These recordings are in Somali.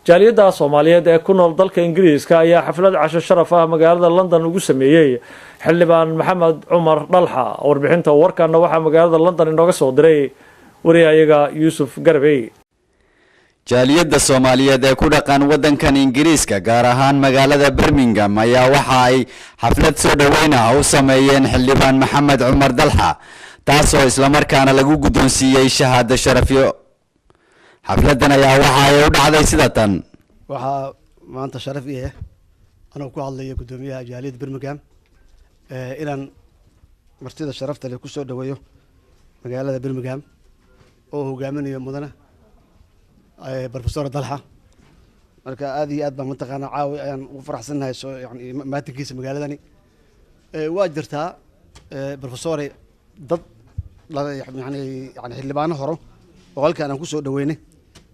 jaaliyadda Soomaaliyeed ee ku nool dalka Ingiriiska ayaa xaflad casho sharaf ah magaalada London ugu sameeyay xildhibaan Maxamed Cumar Dalxa. Warbixinta warkaana waxaa magaalada London inooga soo diray wariyahayaga Yuusuf Garbey. jaaliyadda Soomaaliyeed ee ku dhaqan wadankan Ingiriiska gaar ahaan magaalada Birmingham ayaa waxa ay xaflad soo dhaweyn ah u sameeyeen xildhibaan Maxamed Cumar Dalxa taasoo isla markaana lagu guddoonsiiyay shahaado sharafyo. xafladan ayaa waxa ay u dhacday sida tan. waxa maanta sharaf ii ah anoo ku hadlayo gudoomiyaha jaaliyadda Birmingham inaan martida sharafta leh ku soo dhaweeyo magaalada Birmingham oo hogaaminayo mudana Professor Dalxa. marka aad iyo aad baan mataqaana caawi ayaan ugu faraxsanahay soo yani maatinkiisa magaaladani waa jirtaa Professor dad yani xildhibaano hore oo halkaan aan ku soo dhaweynay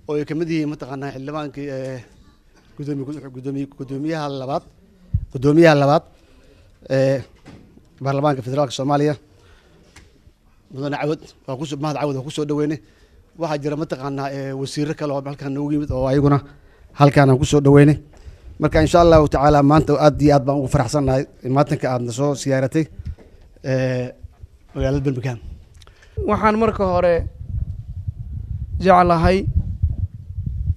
oo ay kamid yihiin mataqaana xildhibaankii gudoomiyaha labaad baarlamaanka federaalka Soomaaliya mudane Cawad waa ku soo mahad Cawad ku soo dhaweynay. waxaa jira mataqaana wasiirro kale oo halkaan noogu yimid oo ayaguna halkaan aan ku soo dhaweynay. marka insha Allah taala maanta aad iyo aad baan ugu faraxsanahay maatanka aadna soo siyaaratay magaalada Birmingham. waxaan marka hore jeclahay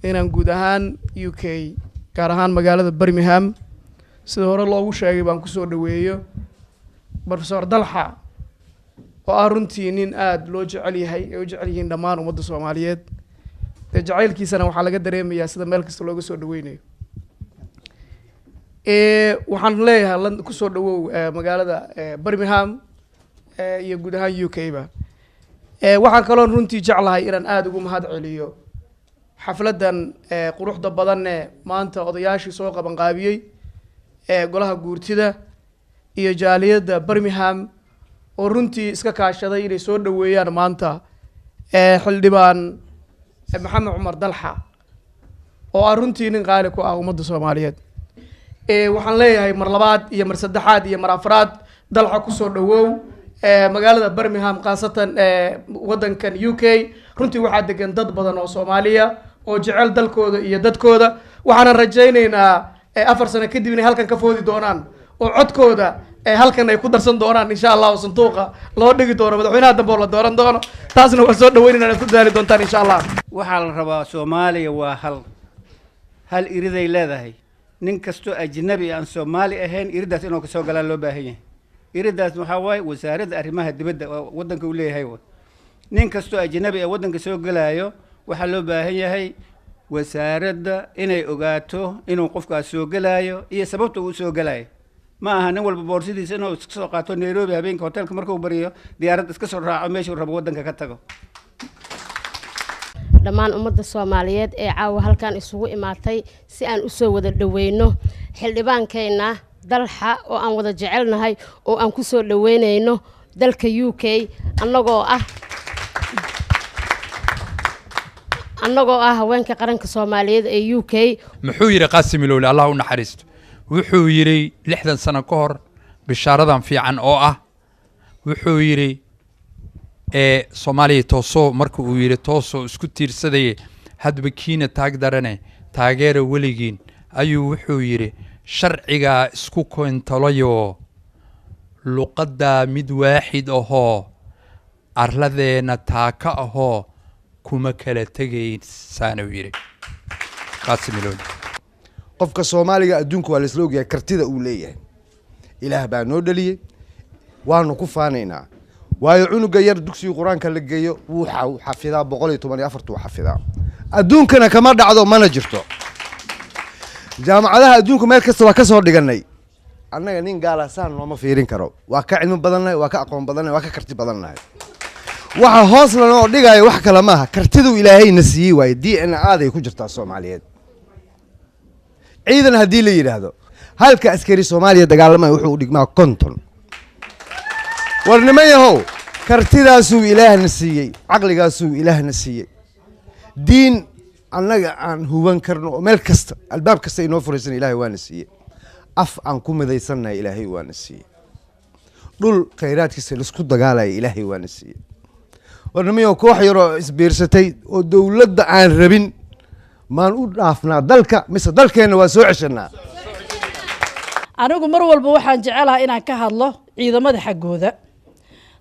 inaan guud ahaan UK gaar ahaan magaalada Birmingham sida hore loogu sheegay baan ku soo dhaweeyo Professor Dalxa oo runtii nin aad loo jecel yahay oo jecel yihiin dhammaan ummadda Soomaaliyeed jacaylkiisana waxaa laga dareemayaa sida meel kasta looga soo dhaweynayo. waxaan leeyahay ku soo dhawow magaalada Birmingham iyo guud ahaan UK ba. waxaan kaloo runtii jeclahay inaan aad ugu mahad celiyo xafladan quruxda badan ee maanta odayaashii soo qaban qaabiyay golaha guurtida iyo jaaliyadda Birmingham oo runtii iska kaashaday inay soo dhaweeyaan maanta xildhibaan Maxamed Cumar Dalxa oo runtii nin qaali ku ah ummadda Soomaaliyeed. waxaan leeyahay mar labaad iyo mar saddexaad iyo mar afraad Dalxa ku soo dhawow magaalada Birmingham qaasatan wadankan UK. runtii waxaa degan dad badan oo Soomaaliya oo jecel dalkooda iyo dadkooda. waxaan rajaynaynaa 4 sano kadib inay halkan ka foodi doonaan oo codkooda halkan ay ku darsan doonaan insha Allah sanduuqa loo dhigi doono madaxweynaha dambe oo la dooran doono. taasna waa soo dhaweynayna ku daali doontaan insha Allah. waxaa la rabaa Soomaaliya waa hal iriday leedahay. nin kasto ajnabi aan Soomaali ahayn iridaas inuu ka soo galaa loo baahan yahay. iridaas waxa way wasaaradda arrimaha dibadda wadanka uu leeyahay. nin kasto ajnabi ee wadanka soo galaayo waxa loo baahan yahay wasaaradda inay ogaato inuu qofkaas soo galaayo iyo sababta uu soo galaayo. ma aha nin walba boorsidiisa inuu iska soo qaato Nairobi habeenka hotelka markuu bariyo diyaarad iska soo raaco meeshuu rabo wadanka ka tago. dhammaan ummadda Soomaaliyeed ee caawa halkaan isugu imaatay si aan u soo wada dhaweyno xildhibaankeena Dalxa oo aan wada jecelnahay oo aan ku soo dhaweynayno dalka UK annagoo ah haweenka qaranka Soomaaliyeed ee UK. muxuu yiri Qaasim Ilowle Allah u naxariisto wuxuu yiri 60 sano ka hor bishaaradan fiican oo ah wuxuu yiri Soomaaliya tooso markuu uu yiri tooso isku tiirsaday hadba kiina taag darane taageero waligiin ayuu wuxuu yiri sharciga isku kointalayo luqadda mid waaxid ahoo arladeena taaka ahoo kuma kala tagaysaan uu yiri Qaasim Ilowle. qofka Soomaaliga adduunka waa la isla ogyahay kartida uu leeyahay. ilaah baa noo dhaliyay waanu ku faanaynaa. waayo cunuga yar dugsiga quraanka la geeyo wuu xafidaa 114 xafidaa. adduunkana kama dhacdo mana jirto. jaamacadaha adduunka meel kasta waa ka soo dhiganay. annaga nin gaala saan nooma fiirin karo. waa ka cilmi badannahay, waa ka aqoon badannahay, waa ka karti badannahay. waxa hoos lanoo dhigayo wax kale maaha kartidu ilaahayna siiyay way DNA-da ku jirtaa Soomaaliyeed. ciidan haddii la yiraahdo halka askari Soomaaliya dagaalamay wuxuu u dhigmaa 50. warnimayahow kartidaasuu ilaahna siiyay, caqligaasuu ilaahna siiyay. diin annaga aan huban karno meel kasta albaab kasta inoo furaysan ilaahay waana siiyay. af aan ku midaysannahay ilaahay waana siiyay. dhul khayraadkiisa la isku dagaalay ilaahay waana siiyay. warnimayahow koox yar oo isbiirsatay oo dawladda aan rabin maan u dhaafnaa dalka mise dalkeenna waa soo ceshanaa anigu mar walba waxaan jecelahay inaan ka hadlo ciidamada xaggooda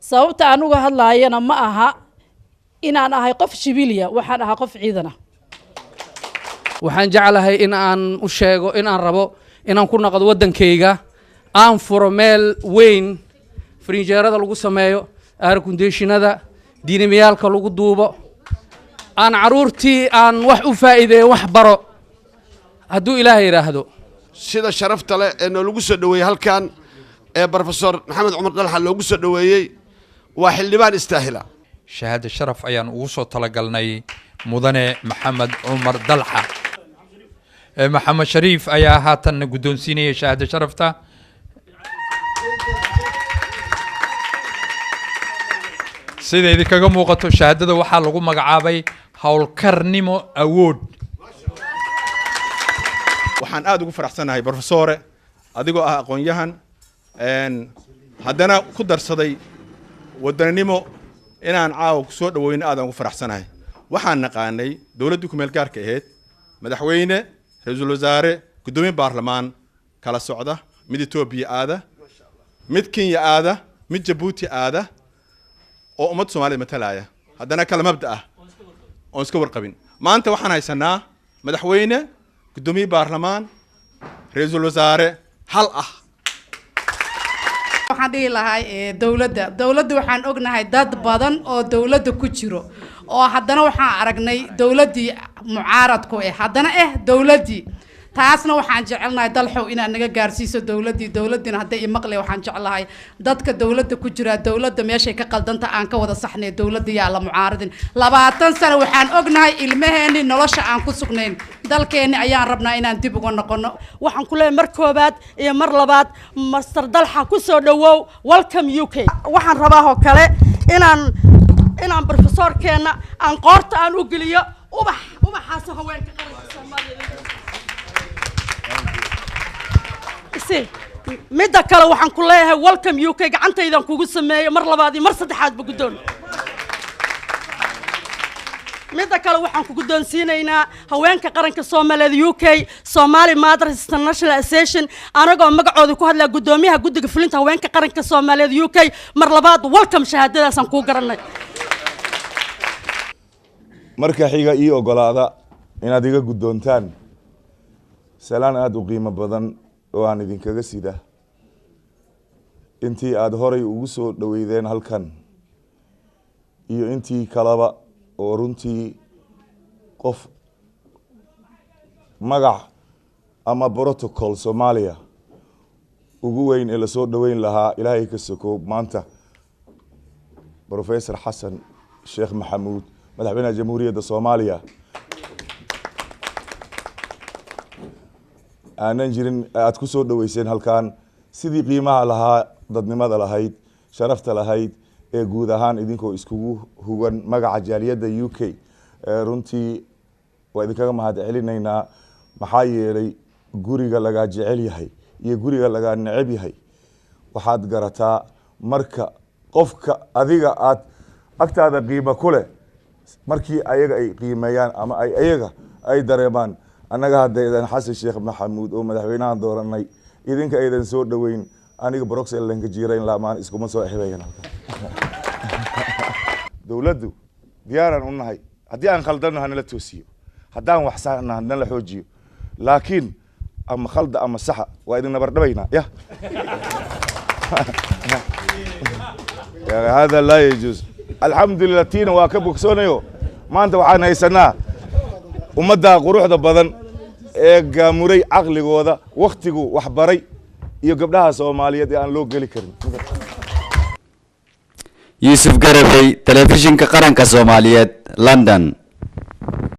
sababta anugu hadlaayana ma aha inaan ahay qof shibiliya waxaan ahaa qof ciidan ah waxaan jeclahay in aan u sheego in aan rabo inaan ku noqdo waddankayga aan furo meel weyn frinjeerada lagu sameeyo aarkundeeshinada diinimayaalka lagu duubo aan caruurtii aan wax u faa'iideeyo wax baro hadduu ilaahay yidhaahdo sida sharafta leh ee noolagu soo dhoweeyey halkan ee brofesor maxamed cumar dalxa loogu soo dhoweeyey waa xildhibaan istaahila shahaado sharaf ayaan ugu soo talagalnay mudane maxamed cumar dalxa maxamed shariif ayaa haatan guddoonsiinaya shahaado sharafta sida idinkaga muuqato shahaadada waxaa lagu magacaabay howlkarnimo awood waxaan aad ugu faraxsanahay brofesore adigoo ah aqoon-yahan haddana ku darsaday wadannimo inaan caawa ku soo dhaweyno aadaan ugu faraxsanahay waxaan naqaanay dowladdii ku meel gaarka ahayd madaxweyne ra-iisul wasaare guddoomiye baarlamaan kala socda mid etoobiya aada mid kenya aada mid jabuuti aada oo ummadda soomaaliyed matalaya haddana kala mabda ah oon iska warqabin maanta waxaan haysanaa madaxweyne guddoomiye baarlamaan ra-iisul wasaare hal ah waxaan dhihi lahay dowladda waxaan ognahay dad badan oo dowladda ku jiro oo haddana waxaan aragnay dowladdii mucaaradku haddana dowladdii taasna waxaan jecelnahay dalxow inaad naga gaarsiiso dowladdiina hadday imaqle waxaan jeclahay dadka dowladda ku jira dowladda meeshay ka qaldanta aan ka wada saxnay dowladda yaa la mucaaradin 20 sano waxaan ognahay ilmaheeni nolosha aan ku sugnayn dalkeeni ayaan rabnaa inaan dib uga noqono waxaan ku leeyahay mar koobaad iyo mar labaad master dalxa ku soo dhawow welcome UK waxaan rabaa oo kale inaan professorkeena aan qoorta aan u geliyo ubaxaas haweenka qaranka Soomaaliyeed midda kale waxaan ku leeyahay welcome UK gacantaydan kugu sameeyay mar labaad iyo mar saddexaad ba guddoon midda kale waxaan ku guddoonsiinaynaa haweenka qaranka Soomaaliyeed UK Somali Mothers International Association anagoo magacooda ku hadlaa guddoomiyaha guddiga fulinta haweenka qaranka Soomaaliyeed UK mar labaad welcome shahaadadaas aan ku garanay marka xiga ii ogolaada inaad iga guddoontaan salaan aad u qiimo badan oo aan idinkaga sida intii aad horay ugu soo dhaweydeen halkan iyo intii kalaba oo runtii qof magac ama protocol Soomaaliya ugu weyn ee la soo dhaweyn lahaa ilaahay ka soo maanta Professor Xasan Sheekh Maxamuud madaxweynaha Jamhuuriyadda Soomaaliya aanan jirin aad ku soo dhaweyseen halkan sidii qiimaha lahaa dadnimada lahayd sharafta lahayd ee guud ahaan idinkoo iskugu hugan magaca jaaliyadda UK runtii waa idinkaga mahad celinaynaa maxaa yeelay guriga laga jecel yahay iyo guriga laga neceb yahay waxaad garataa marka qofka adiga aad agtaada qiimo ku leh markii ayaga ay qiimeeyaan ama ayaga ay dareemaan annaga haddaydan Xasan Sheekh Maxamuud oo madaxweynaha dooranay idinka aydan soo dhaweyn aniga Brussels lanka jiirayn laamaan iskuma soo xibayaan dowladdu diyaaran u nahay haddii aan khaldano hanala toosiyo haddaan wax saxna hanala xoojiyo laakiin ama khalda ama saxa waa idin nabar dhabayna ya هذا لا يجوز الحمد لله تينا waa ka bogsoonayo maanta waxaan haysanaa ummadda quruxda badan ee gaamuray aqligooda waqtigu wax baray iyo gabdhaha Soomaaliyeed ee aan loo gali karin Yusuf Garabay telefishinka qaranka Soomaaliyeed London